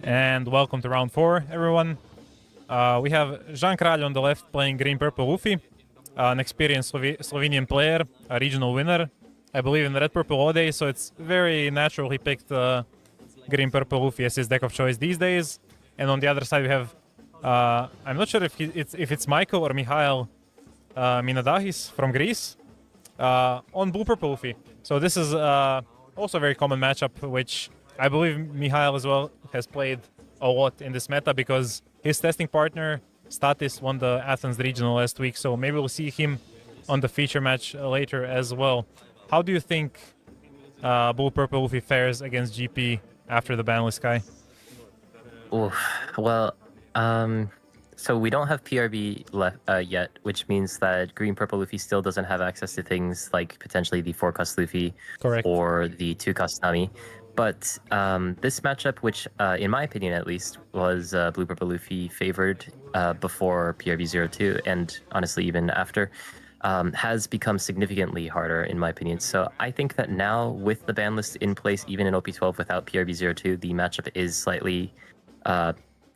And welcome to round 4, everyone. We have Jean Kralj on the left playing green-purple Luffy, an experienced Slovenian player, a regional winner, I believe in the red-purple Ode, so it's very natural he picked green-purple Luffy as his deck of choice these days. And on the other side we have, I'm not sure if it's Michael or Mihail Minadahis from Greece, on blue-purple Luffy. So this is also a very common matchup, which I believe Mihail as well has played a lot in this meta because his testing partner, Statis, won the Athens regional last week, so maybe we'll see him on the feature match later as well. How do you think blue-purple Luffy fares against GP after the ban list, Kai? Oof. Well, so we don't have PRB left yet, which means that green-purple Luffy still doesn't have access to things like potentially the 4-cost Luffy. Correct. Or the 2-cost Nami. But this matchup, which in my opinion at least, was blue-purple Luffy favored before PRB02, and honestly even after, has become significantly harder in my opinion. So I think that now with the ban list in place, even in OP12 without PRB02, the matchup is slightly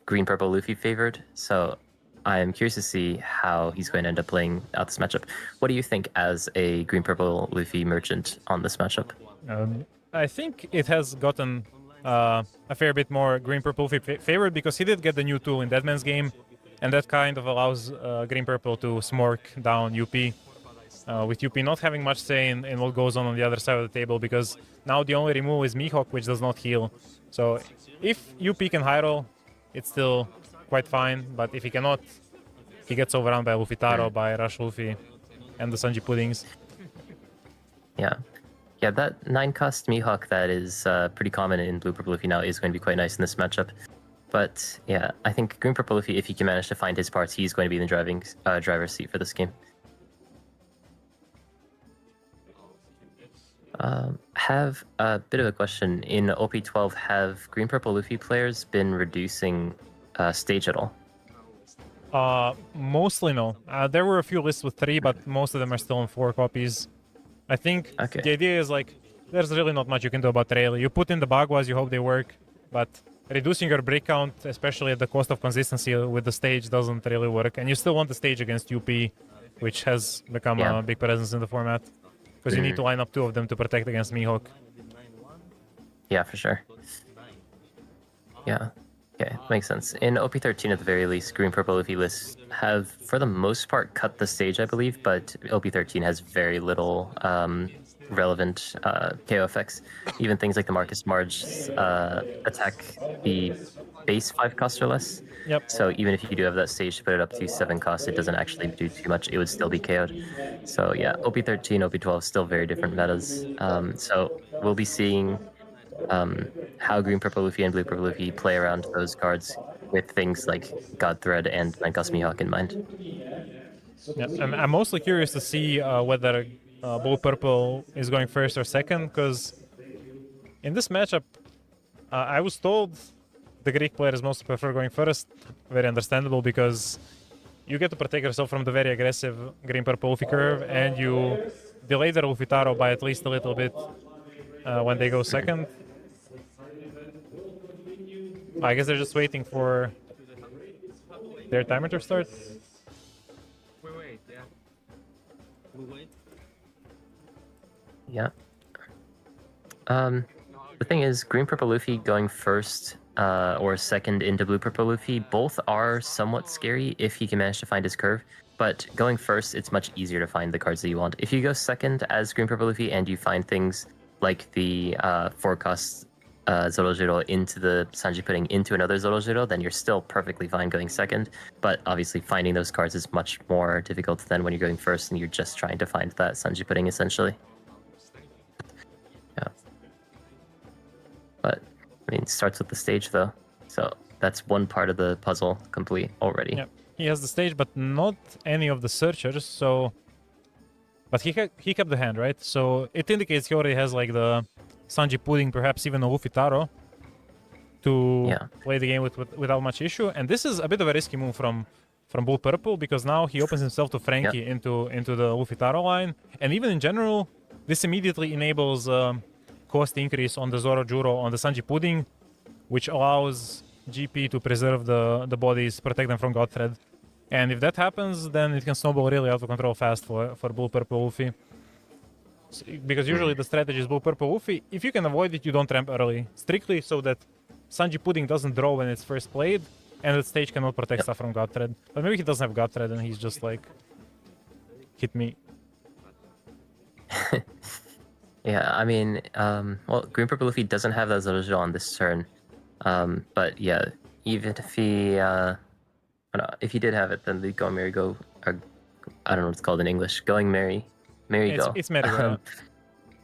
green-purple Luffy favored. So I'm curious to see how he's going to end up playing out this matchup. What do you think as a green-purple Luffy merchant on this matchup? I think it has gotten a fair bit more green-purple favored because he did get the new tool in Deadman's game, and that kind of allows green-purple to smork down UP, with UP not having much say in what goes on the other side of the table, because now the only removal is Mihawk, which does not heal. So if UP can high roll, it's still quite fine, but if he cannot, he gets overrun by Luffy Taro, by Rush Luffy, and the Sanji Puddings. Yeah. Yeah, that 9-cost Mihawk that is pretty common in blue-purple Luffy now is going to be quite nice in this matchup. But yeah, I think green-purple Luffy, if he can manage to find his parts, he's going to be in the driver's seat for this game. Have a bit of a question. In OP12, have green-purple Luffy players been reducing stage at all? Mostly no. There were a few lists with 3, but most of them are still on 4 copies. I think the idea is like, there's really not much you can do about trail. You put in the Bagwas, you hope they work, but reducing your break count, especially at the cost of consistency with the stage, doesn't really work. And you still want the stage against UP, which has become a big presence in the format, because you need to line up 2 of them to protect against Mihawk. Yeah, for sure. Yeah. Okay, makes sense. In OP13, at the very least, green-purple Luffy lists have, for the most part, cut the stage, I believe, but OP13 has very little relevant KO effects. Even things like the Marcus Marge attack the base 5 cost or less. Yep. So even if you do have that stage to put it up to 7 cost, it doesn't actually do too much. It would still be KO'd. So yeah, OP13, OP12, still very different metas. So we'll be seeing how green-purple Luffy and blue-purple Luffy play around those cards with things like God Thread and 9-cost Mihawk in mind. Yeah, I'm mostly curious to see whether blue-purple is going first or second, because in this matchup, I was told the Greek players mostly prefer going first. Very understandable, because you get to protect yourself from the very aggressive green-purple Luffy curve, and you delay the Luffy Taro by at least a little bit when they go second. I guess they're just waiting for their timer to start. Yeah. The thing is, green-purple Luffy going first or second into blue-purple Luffy, both are somewhat scary if he can manage to find his curve. But going first, it's much easier to find the cards that you want. If you go second as green-purple Luffy and you find things like the 4-cost Zorojiro into the Sanji Pudding into another Zorojiro, then you're still perfectly fine going second. But obviously finding those cards is much more difficult than when you're going first and you're just trying to find that Sanji Pudding, essentially. Yeah. But, I mean, it starts with the stage, though. So that's one part of the puzzle complete already. Yeah, he has the stage, but not any of the searchers, so... But he kept the hand, right? So it indicates he already has, like, the Sanji Pudding, perhaps even a Luffy Taro, to play the game without much issue. And this is a bit of a risky move from from Blue Purple, because now he opens himself to Frankie into the Luffy Taro line, and even in general, this immediately enables cost increase on the Zoro Juro on the Sanji Pudding, which allows GP to preserve the bodies, protect them from God Thread. And if that happens, then it can snowball really out of control fast for Blue Purple Luffy. Because usually the strategy is Blue Purple Luffy. If you can avoid it, you don't ramp early. Strictly so that Sanji Pudding doesn't draw when it's first played, and the stage cannot protect stuff from God Thread. But maybe he doesn't have God Thread and he's just like, hit me. Yeah, I mean, well, Green Purple Luffy doesn't have that Zoro on this turn. But yeah, even if he did have it, then the Go Merry Go, or I don't know what it's called in English, Going Merry Go. It's Merry Go.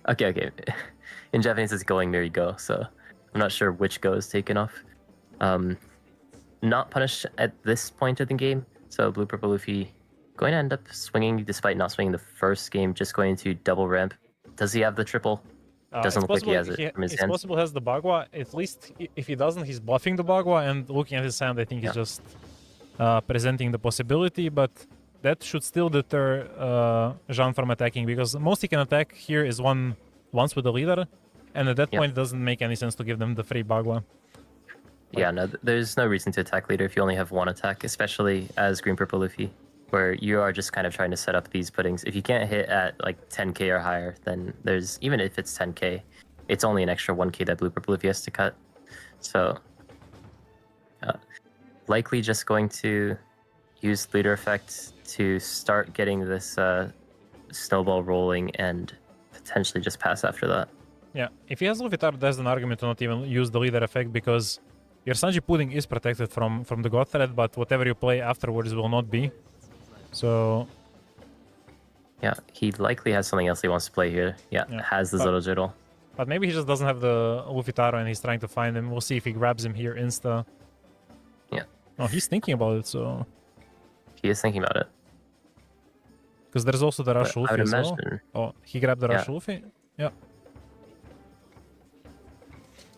Okay. In Japanese, it's Going Merry Go, so I'm not sure which Go is taken off. Not punished at this point of the game, so Blue Purple Luffy going to end up swinging despite not swinging the first game, just going to double ramp. Does he have the triple? Doesn't look like he has it from his hand. It's possible he has the Bagua. At least if he doesn't, he's bluffing the Bagua, and looking at his hand, I think he's just presenting the possibility, but that should still deter Jean from attacking, because most he can attack here is once with the leader, and at that point it doesn't make any sense to give them the free Bagua. Yeah, no, there's no reason to attack leader if you only have one attack, especially as Green Purple Luffy, where you are just kind of trying to set up these puddings. If you can't hit at like 10k or higher, then there's, even if it's 10k, it's only an extra 1k that Blue Purple Luffy has to cut. So likely just going to use leader effect to start getting this snowball rolling and potentially just pass after that. Yeah, if he has Luffy Taro, there's an argument to not even use the leader effect, because your Sanji Pudding is protected from the God Thread, but whatever you play afterwards will not be. So yeah, he likely has something else he wants to play here. Yeah. Has the Zoro Jiro. But maybe he just doesn't have the Luffy Taro and he's trying to find him. We'll see if he grabs him here insta. Yeah. Oh, he's thinking about it, so... He is thinking about it. Because there's also the Rush Luffy as well. Oh, he grabbed the Rush Luffy? Yeah.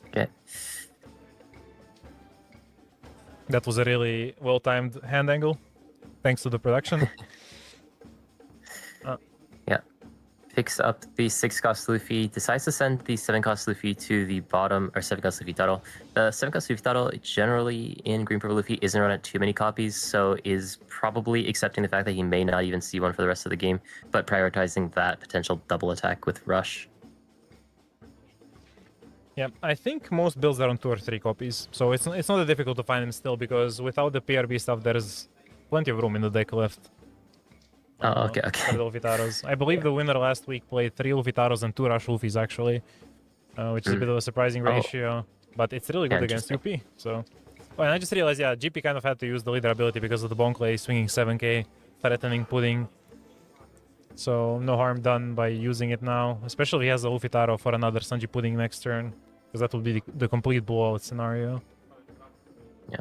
Okay. That was a really well-timed hand angle, thanks to the production. Yeah. Picks up the 6-cost Luffy, decides to send the 7-cost Luffy to the bottom, or 7-cost Luffy Taro. The 7-cost Luffy Taro generally in Green Purple Luffy isn't run at too many copies, so is probably accepting the fact that he may not even see one for the rest of the game, but prioritizing that potential double attack with Rush. Yeah, I think most builds are on 2 or 3 copies, so it's not that difficult to find them still, because without the PRB stuff, there's plenty of room in the deck left. Oh, okay. For the Luffy Taros. I believe the winner last week played 3 Luffy Taros and 2 Rush Luffys, actually, which is a bit of a surprising ratio, but it's really good against UP. So, and I just realized, yeah, GP kind of had to use the leader ability because of the Bonkley swinging 7k, threatening Pudding. So no harm done by using it now, especially if he has a Luffy Taro for another Sanji Pudding next turn, because that would be the complete blowout scenario. Yeah.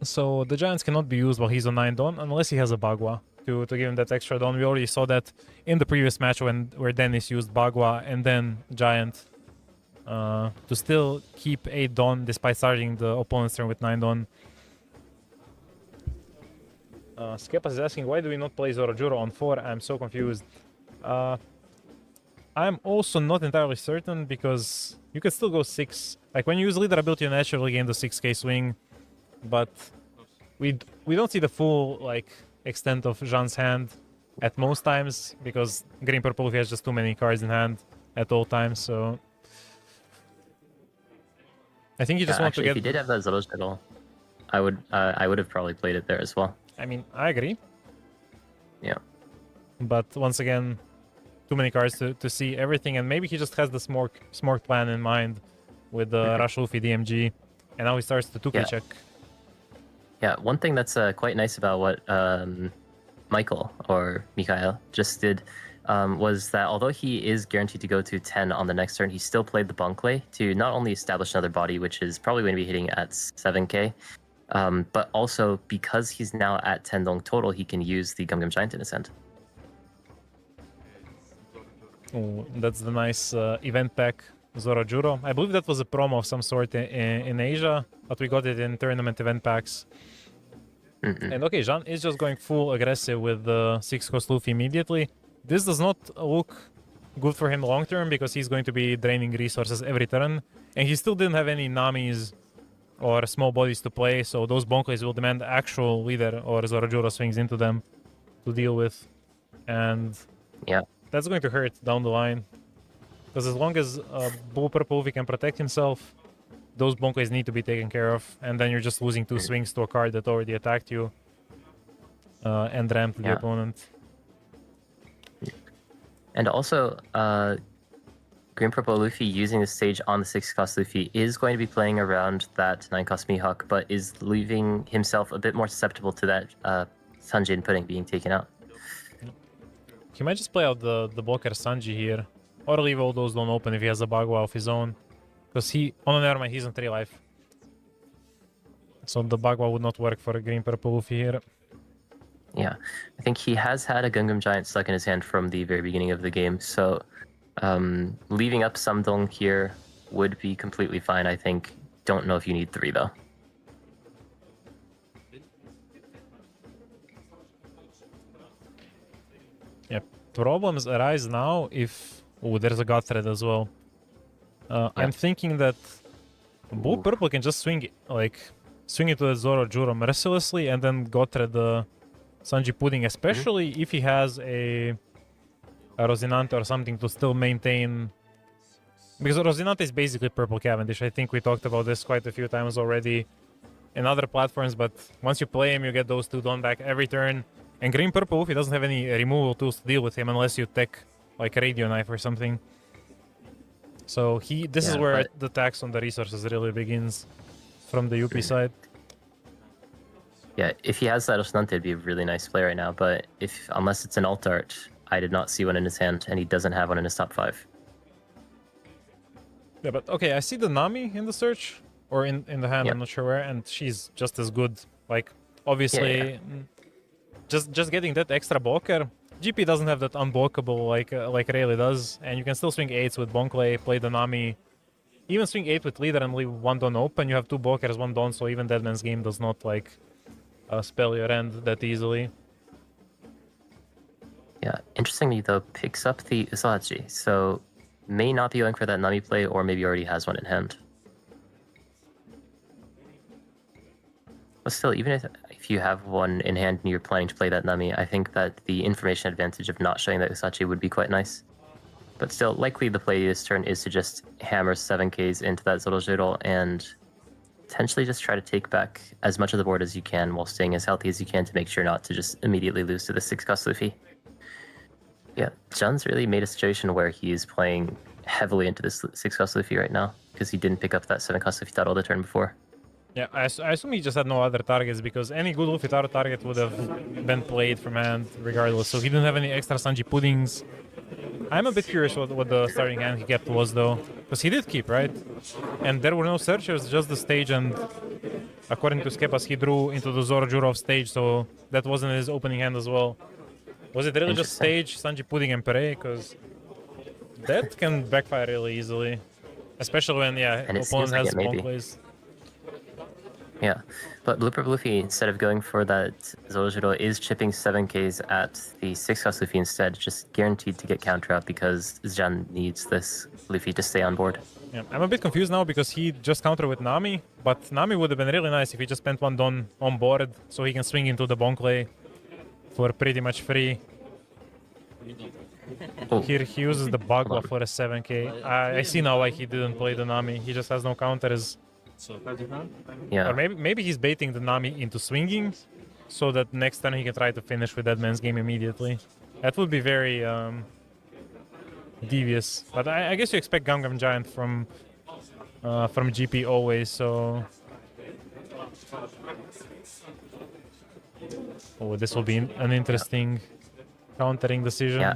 So the Giants cannot be used while he's on 9 Dawn unless he has a Bagua to give him that extra Dawn. We already saw that in the previous match where Dennis used Bagua and then Giant to still keep 8 Dawn despite starting the opponent's turn with 9 Dawn. Skepas is asking, why do we not play Zoro Juro on 4? I'm so confused. I'm also not entirely certain, because you can still go 6. Like when you use leader ability, you naturally gain the 6k swing, but we don't see the full like extent of Jean's hand at most times, because Green Purple has just too many cards in hand at all times. So I think you just want to get. If he did have that Zoro Jiro, I would have probably played it there as well. I mean, I agree. Yeah. But once again, too many cards to see everything, and maybe he just has the smart plan in mind with the Rush Luffy DMG, and now he starts the 2k check. Yeah, one thing that's quite nice about what Mikhail just did was that although he is guaranteed to go to 10 on the next turn, he still played the Bonkley to not only establish another body, which is probably going to be hitting at 7k, but also because he's now at 10 Dong total, he can use the Gum Gum Giant in his hand. Oh, that's the nice event pack Zorojuro. I believe that was a promo of some sort in Asia, but we got it in tournament event packs. And okay, Jean is just going full aggressive with the 6-cost Luffy immediately. This does not look good for him long term because he's going to be draining resources every turn. And he still didn't have any Namis or small bodies to play, so those Bonkleys will demand actual leader or Zorojuro swings into them to deal with. And Yeah. that's going to hurt down the line. Because as long as Blue Purple Luffy can protect himself, those Bonkleys need to be taken care of, and then you're just losing 2 swings to a card that already attacked you and rammed the opponent. And also, Green Purple Luffy using the stage on the 6-cost Luffy is going to be playing around that 9-cost Mihawk, but is leaving himself a bit more susceptible to that Sanjin Pudding being taken out. He might just play out the blocker Sanji here, or leave all those don't open if he has a Bagua of his own. Because never mind, he's on 3 life. So the Bagua would not work for a Green Purple Luffy here. Yeah, I think he has had a Gungam Giant stuck in his hand from the very beginning of the game, so leaving up Samdong here would be completely fine, I think. Don't know if you need 3, though. Yeah, problems arise now if... Oh, there's a God Thread as well. I'm thinking that Blue Purple can just swing it to the Zorojuro mercilessly and then God Thread the Sanji Pudding, especially if he has a Rosinante or something to still maintain. Because Rosinante is basically Purple Cavendish. I think we talked about this quite a few times already in other platforms, but once you play him, you get those 2 done back every turn. And Green Purple Luffy doesn't have any removal tools to deal with him unless you tech like a Radio Knife or something. So this is where the tax on the resources really begins from the UP side. Yeah, if he has that Rosinante, it'd be a really nice play right now, but unless it's an alt art, I did not see one in his hand, and he doesn't have one in his top 5. Yeah, but okay, I see the Nami in the search, or in the hand, I'm not sure where, and she's just as good. Like, obviously, just getting that extra blocker. GP doesn't have that unblockable like Rayleigh does, and you can still swing 8s with Bonkley, play the Nami. Even swing 8 with leader and leave 1 don open, you have 2 blockers, 1 don, so even Deadman's Game does not spell your end that easily. Yeah, interestingly though, picks up the Usahachi, so may not be going for that Nami play, or maybe already has one in hand. But still, even if you have one in hand and you're planning to play that Nami, I think that the information advantage of not showing that Usahachi would be quite nice. But still, likely the play this turn is to just hammer 7Ks into that Zorojuro and potentially just try to take back as much of the board as you can while staying as healthy as you can to make sure not to just immediately lose to the 6-cost Luffy. Yeah, Jun's really made a situation where he is playing heavily into this 6-cost Luffy right now because he didn't pick up that 7-cost Luffy Taro the turn before. Yeah, I assume he just had no other targets because any good Luffy Taro target would have been played from hand regardless, so he didn't have any extra Sanji Puddings. I'm a bit curious what the starting hand he kept was though, because he did keep, right? And there were no searchers, just the stage, and according to Skepas, he drew into the Zorojuro stage, so that wasn't his opening hand as well. Was it really just stage, Sanji Pudding, and Pere? Because that can backfire really easily, especially when opponent has Bonkleys. Yeah, but Blue Purple Luffy, instead of going for that Zorojuro, is chipping 7Ks at the 6-cost Luffy instead, just guaranteed to get counter out because Jan needs this Luffy to stay on board. Yeah, I'm a bit confused now because he just countered with Nami, but Nami would have been really nice if he just spent 1 don on board so he can swing into the Bonkley for pretty much free. Oh. Here he uses the Bagua for a 7K. I see now why he didn't play the Nami. He just has no counters. Yeah. Or maybe he's baiting the Nami into swinging so that next turn he can try to finish with Deadman's Game immediately. That would be very devious. But I guess you expect Gungam Giant from GP always, so... Oh, this will be an interesting countering decision. Yeah.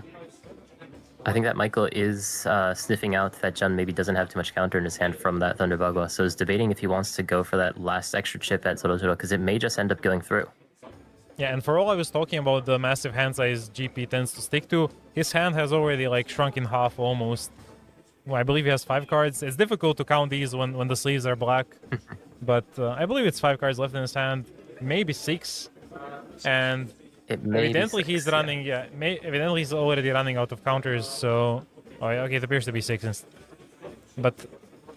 I think that Michael is sniffing out that Jun maybe doesn't have too much counter in his hand from that Thunder Bagua, so is debating if he wants to go for that last extra chip at Zorojuro, because it may just end up going through. Yeah, and for all I was talking about the massive hand size GP tends to stick to, his hand has already like shrunk in half almost. well, I believe he has 5 cards. It's difficult to count these when the sleeves are black, but I believe it's 5 cards left in his hand, maybe 6, and It may evidently be he's 6, running. Yeah, evidently he's already running out of counters. So, oh, yeah, okay, it appears to be 6, but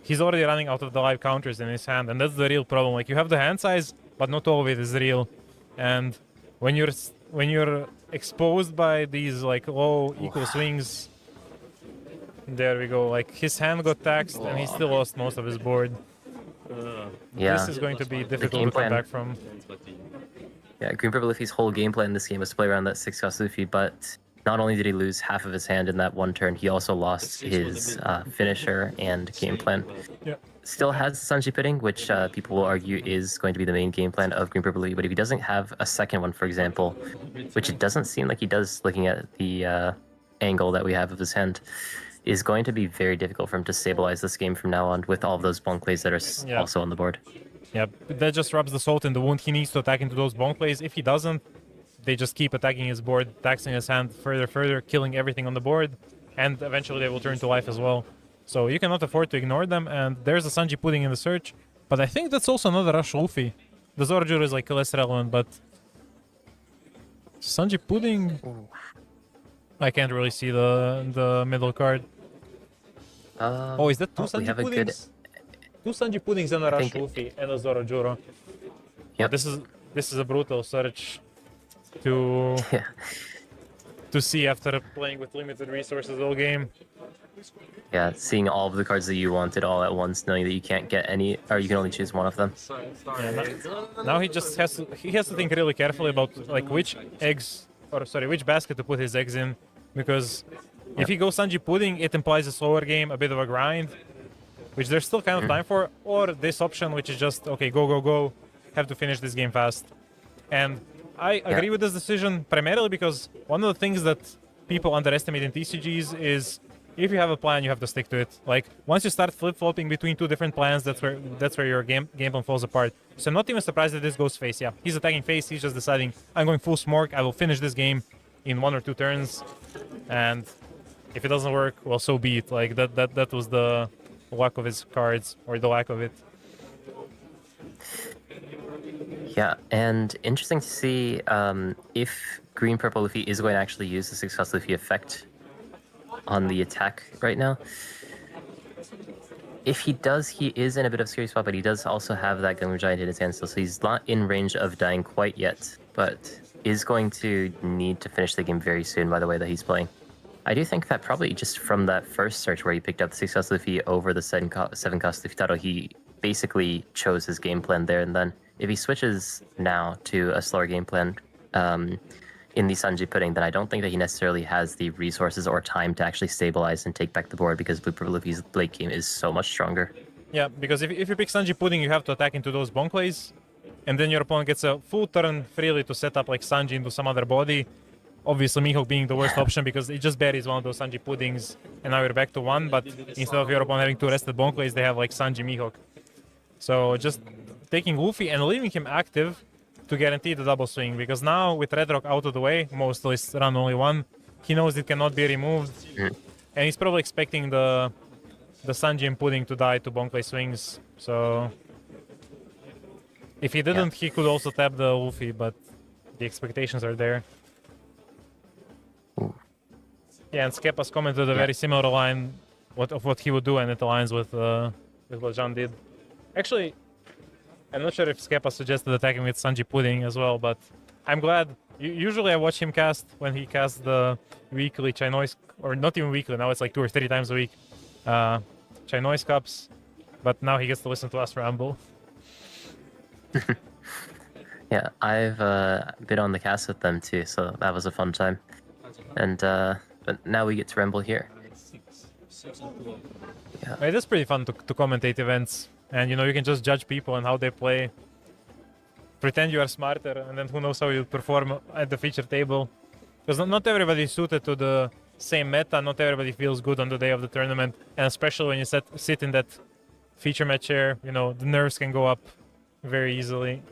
he's already running out of the live counters in his hand, and that's the real problem. Like, you have the hand size, but not all of it is real, and when you're exposed by these like low equal swings, there we go. Like, his hand got taxed, and he still lost most of his board. Yeah. This is going to be difficult game to come plan- back from. Yeah, Green Purple Luffy's whole game plan in this game was to play around that 6-cost Luffy, but not only did he lose half of his hand in that one turn, he also lost his finisher and game plan. Yeah. Still has Sanji Pudding, which people will argue is going to be the main game plan of Green Purple Luffy, but if he doesn't have a second one, for example, which it doesn't seem like he does looking at the angle that we have of his hand, is going to be very difficult for him to stabilize this game from now on with all of those bonk plays that are also on the board. Yeah, that just rubs the salt in the wound. He needs to attack into those bonk plays. If he doesn't, they just keep attacking his board, taxing his hand further, killing everything on the board, and eventually they will turn to life as well. So you cannot afford to ignore them, and there's a Sanji Pudding in the search, but I think that's also another Rush Luffy. The Zorajuro is like less relevant, but Sanji Pudding, I can't really see the middle card. Oh, is that 2 Sanji Puddings? 2 Sanji Puddings and a Rush Luffy and a Zorajuro. Yep. This is a brutal search to see after playing with limited resources all game. Yeah, seeing all of the cards that you wanted all at once, knowing that you can't get any, or you can only choose one of them. Yeah, now he just has to think really carefully about like which basket to put his eggs in, because if he goes Sanji Pudding, it implies a slower game, a bit of a grind, which there's still kind of time for, or this option, which is just, okay, go, have to finish this game fast. And I agree with this decision, primarily because one of the things that people underestimate in TCGs is if you have a plan, you have to stick to it. Like, once you start flip-flopping between 2 different plans, that's where your game plan falls apart. So I'm not even surprised that this goes face. Yeah, he's attacking face, he's just deciding, I'm going full smork, I will finish this game in 1 or 2 turns. And if it doesn't work, well, so be it. Like, that was the luck of his cards, or the lack of it. Yeah, and interesting to see if Green Purple Luffy is going to actually use the 6-cost Luffy effect on the attack right now. If he does, he is in a bit of a scary spot, but he does also have that Gunner Giant in his hand still, so he's not in range of dying quite yet, but is going to need to finish the game very soon by the way that he's playing. I do think that probably just from that first search where he picked up the 6-cost Luffy over the 7-cost Luffy title, he basically chose his game plan there and then. If he switches now to a slower game plan in the Sanji Pudding, then I don't think that he necessarily has the resources or time to actually stabilize and take back the board, because Blue Purple Luffy's late game is so much stronger. Yeah, because if you pick Sanji Pudding, you have to attack into those bonk plays, and then your opponent gets a full turn freely to set up like Sanji into some other body. Obviously, Mihawk being the worst option because it just buries one of those Sanji Puddings, and now you're back to 1, but instead of your opponent having 2 rested bonk plays, they have like Sanji Mihawk. So just taking Luffy and leaving him active to guarantee the double swing, because now with Red Rock out of the way, most lists run only 1, he knows it cannot be removed, and he's probably expecting the Sanji and Pudding to die to bonk play swings. So if he didn't, he could also tap the Luffy, but the expectations are there. Yeah, and Skeppas commented a very similar line of what he would do, and it aligns with what John did. Actually, I'm not sure if Skeppas suggested attacking with Sanji Pudding as well, but I'm glad. Usually I watch him cast when he casts the weekly Chinoise, or not even weekly, now it's like 2 or 3 times a week, Chinoise Cups, but now he gets to listen to us ramble. Yeah, I've been on the cast with them too, so that was a fun time. And but now we get to ramble here. Yeah. It is pretty fun to commentate events, and you know, you can just judge people and how they play. Pretend you are smarter, and then who knows how you perform at the feature table. Because not everybody is suited to the same meta, not everybody feels good on the day of the tournament, and especially when you sit in that feature match chair, you know, the nerves can go up very easily.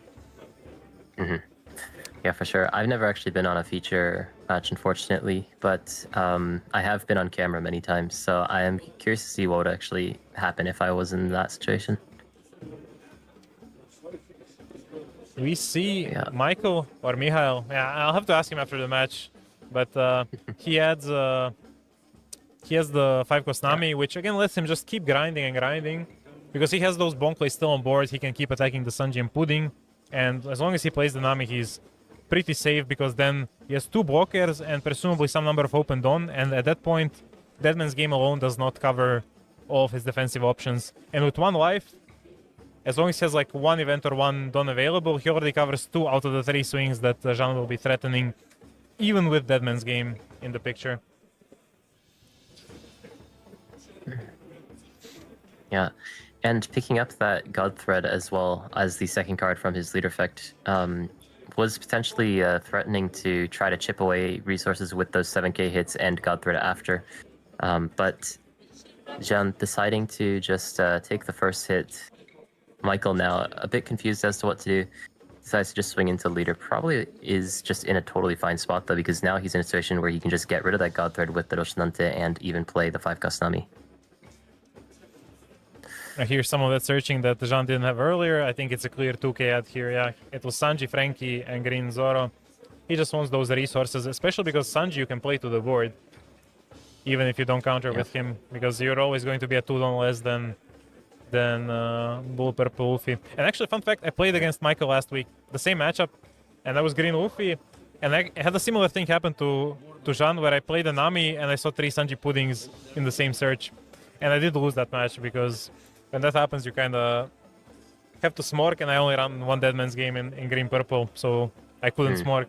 Yeah, for sure. I've never actually been on a feature match, unfortunately, but I have been on camera many times, so I am curious to see what would actually happen if I was in that situation. We see Yeah. Michael or Mihail. Yeah, I'll have to ask him after the match, but he adds he has the 5 Kosnami, which again lets him just keep grinding and grinding, because he has those bonk plays still on board. He can keep attacking the Sanji and Pudding, and as long as he plays the Nami, he's pretty safe, because then he has 2 blockers and presumably some number of open Dawn, and at that point, Deadman's Game alone does not cover all of his defensive options. And with 1 life, as long as he has like 1 event or 1 Dawn available, he already covers 2 out of the 3 swings that Jean will be threatening, even with Deadman's Game in the picture. Yeah, and picking up that God Thread as well as the second card from his lead effect was potentially threatening to try to chip away resources with those 7k hits and God Thread after. But Jean deciding to just take the first hit. Michael now a bit confused as to what to do. Decides to just swing into leader. Probably is just in a totally fine spot though, because now he's in a situation where he can just get rid of that God Thread with the Roshinante and even play the 5 Kasnami. I hear some of that searching that Jean didn't have earlier. I think it's a clear 2k ad here, yeah. It was Sanji, Frankie, and Green Zoro. He just wants those resources, especially because Sanji you can play to the board, even if you don't counter with him, because you're always going to be a 2 Dawn less than Blue Purple Luffy. And actually, fun fact, I played against Michael last week, the same matchup, and that was Green Luffy, and I had a similar thing happen to Jean, where I played a Nami and I saw 3 Sanji Puddings in the same search. And I did lose that match, because when that happens, you kind of have to smork, and I only ran 1 Deadman's Game in Green Purple, so I couldn't smork.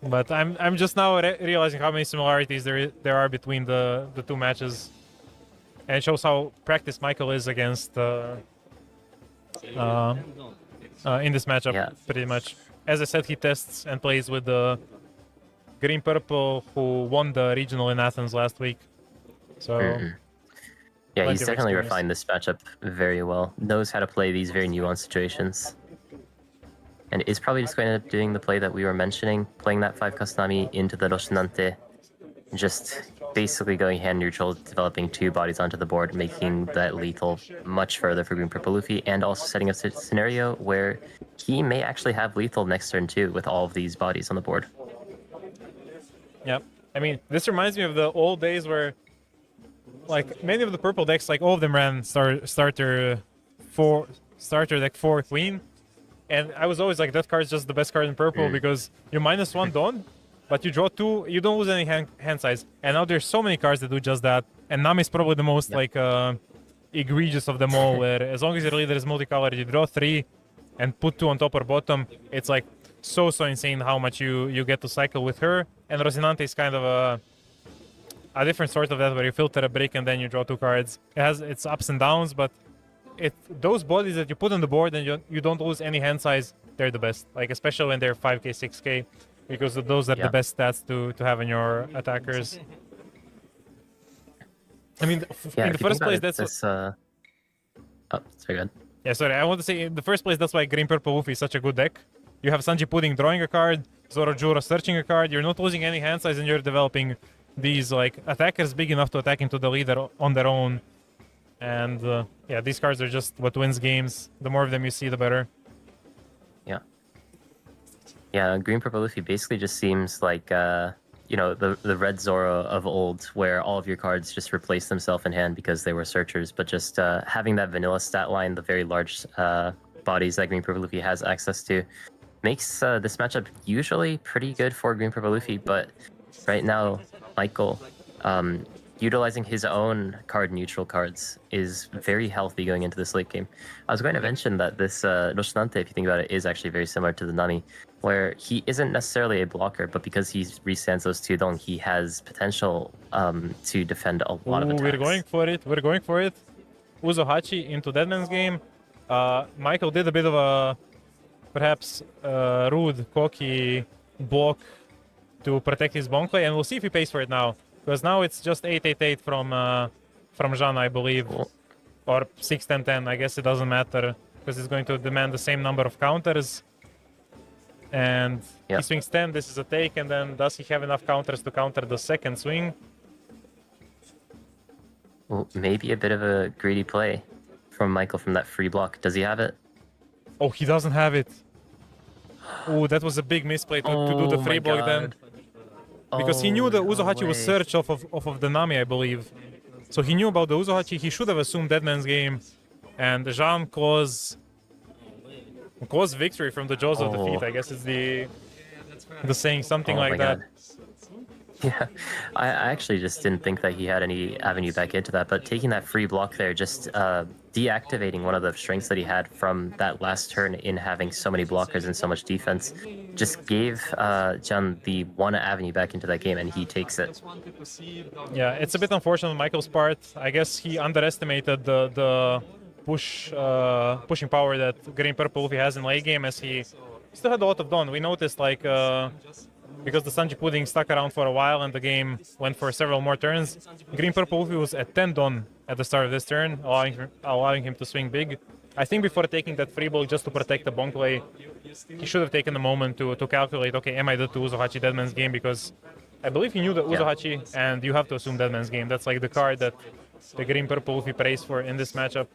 But I'm just now realizing how many similarities there are between the 2 matches, and it shows how practiced Michael is against in this matchup, pretty much. As I said, he tests and plays with the Green Purple, who won the regional in Athens last week. So. Yeah, he's definitely refined this matchup very well. Knows how to play these very nuanced situations. And is probably just going to end up doing the play that we were mentioning, playing that 5 Kasnami into the Roshinante, just basically going hand neutral, developing 2 bodies onto the board, making that lethal much further for Green Purple Luffy, and also setting up a scenario where he may actually have lethal next turn too, with all of these bodies on the board. Yep. I mean, this reminds me of the old days where, like, many of the purple decks, like all of them ran starter deck 4 Queen, and I was always like, that card's just the best card in purple because you -1 Dawn, but you draw 2, you don't lose any hand size. And now there's so many cards that do just that, and Nami is probably the most like egregious of them all, where as long as your leader is multicolored, you draw 3 and put 2 on top or bottom. It's like so insane how much you get to cycle with her. And Rosinante is kind of a different sort of that, where you filter a brick and then you draw 2 cards. It has its ups and downs, but those bodies that you put on the board and you don't lose any hand size, they're the best. Like, especially when they're 5k, 6k, because those are the best stats to have in your attackers. I mean, in the first place, that's oh, sorry, go ahead. Yeah, sorry, I want to say, in the first place, that's why Green Purple Luffy is such a good deck. You have Sanji Pudding drawing a card, Zoro Juro searching a card, you're not losing any hand size, and you're developing these like attackers big enough to attack into the leader on their own. And yeah, these cards are just what wins games. The more of them you see, the better. Yeah, Green Purple Luffy basically just seems like you know, the red Zoro of old, where all of your cards just replace themselves in hand because they were searchers. But just having that vanilla stat line, the very large bodies that Green Purple Luffy has access to, makes this matchup usually pretty good for Green Purple Luffy. But right now, Michael, utilizing his own card neutral cards is very healthy going into this late game. I was going to mention that this Roshinante, if you think about it, is actually very similar to the Nami, where he isn't necessarily a blocker, but because he restands those 2 Dong, he has potential to defend a lot of attacks. We're going for it. Uzohachi into Deadman's Game. Michael did a bit of a, perhaps, rude, cocky block to protect his Bonkley, and we'll see if he pays for it now. Because now it's just 8-8-8 from Jean, I believe. Cool. Or 6-10-10, I guess it doesn't matter, because it's going to demand the same number of counters. And he Yep. swings 10, this is a take, and then does he have enough counters to counter the second swing? Well, maybe a bit of a greedy play from Michael from that free block. Does he have it? Oh, he doesn't have it. Oh, that was a big misplay to do the free block then. Because he knew the Uzohachi was searched off of the Nami, I believe. So he knew about the Uzohachi, he should have assumed Deadman's Game. And Jean claws victory from the jaws of defeat. I guess it's the saying, something like that. Yeah, I actually just didn't think that he had any avenue back into that, but taking that free block there, just deactivating one of the strengths that he had from that last turn in having so many blockers and so much defense, just gave Jun the one avenue back into that game, and he takes it. Yeah, it's a bit unfortunate on Michael's part. I guess he underestimated the pushing power that Green Purple Luffy has in late game, as he still had a lot of Dawn. We noticed, like, because the Sanji Pudding stuck around for a while and the game went for several more turns, Green Purple Luffy was at 10 Dawn at the start of this turn, allowing him to swing big. I think before taking that free ball just to protect the bonk play, he should have taken a moment to calculate, okay, am I the Uzohachi Deadman's Game? Because I believe he knew the Uzohachi, and you have to assume Deadman's Game. That's like the card that the Green Purple Luffy prays for in this matchup.